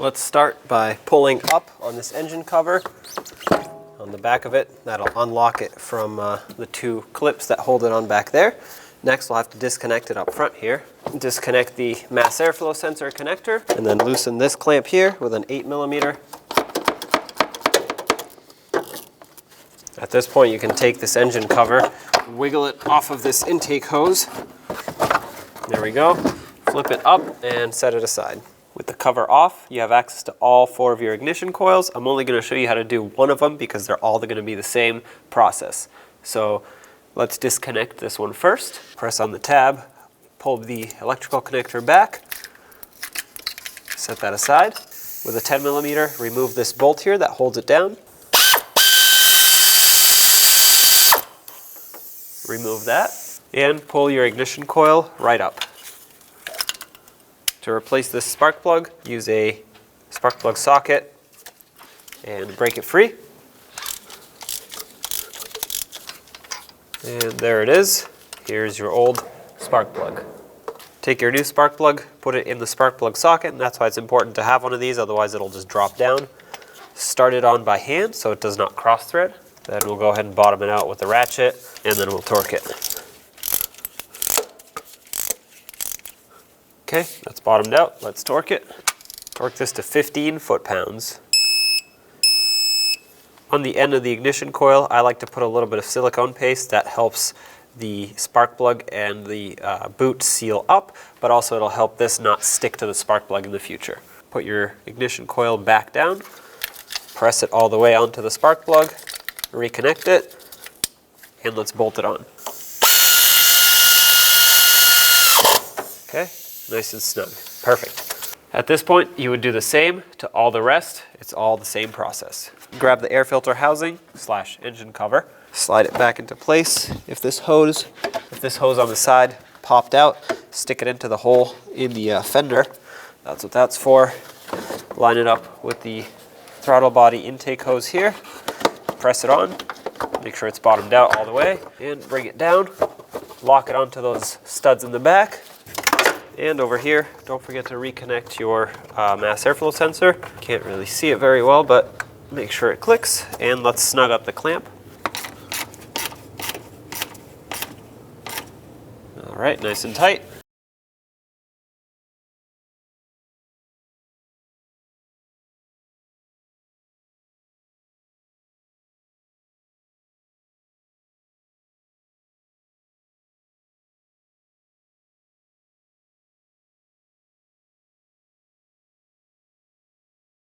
Let's start by pulling up on this engine cover on the back of it. That'll unlock it from the two clips that hold it on back there. Next, we'll have to disconnect it up front here. Disconnect the mass airflow sensor connector, and then loosen this clamp here with an 8mm. At this point, you can take this engine cover, wiggle it off of this intake hose. There we go. Flip it up and set it aside. With the cover off, you have access to all 4 of your ignition coils. I'm only going to show you how to do one of them because they're all going to be the same process. So let's disconnect this one first. Press on the tab, pull the electrical connector back, set that aside. With a 10mm, remove this bolt here that holds it down. Remove that and pull your ignition coil right up. To replace this spark plug, use a spark plug socket and break it free. And there it is. Here's your old spark plug. Take your new spark plug, put it in the spark plug socket, and that's why it's important to have one of these, otherwise it'll just drop down. Start it on by hand so it does not cross thread. Then we'll go ahead and bottom it out with the ratchet, and then we'll torque it. Okay, that's bottomed out. Let's torque it. Torque this to 15 foot-pounds. On the end of the ignition coil, I like to put a little bit of silicone paste that helps the spark plug and the boot seal up, but also it'll help this not stick to the spark plug in the future. Put your ignition coil back down, press it all the way onto the spark plug, reconnect it, and let's bolt it on. Okay. Nice and snug. Perfect. At this point, you would do the same to all the rest. It's all the same process. Grab the air filter housing / engine cover, slide it back into place. If this hose on the side popped out, stick it into the hole in the fender. That's what that's for. Line it up with the throttle body intake hose here. Press it on. Make sure it's bottomed out all the way, and bring it down. Lock it onto those studs in the back. And over here, don't forget to reconnect your mass airflow sensor. Can't really see it very well, but make sure it clicks. And let's snug up the clamp. All right, nice and tight.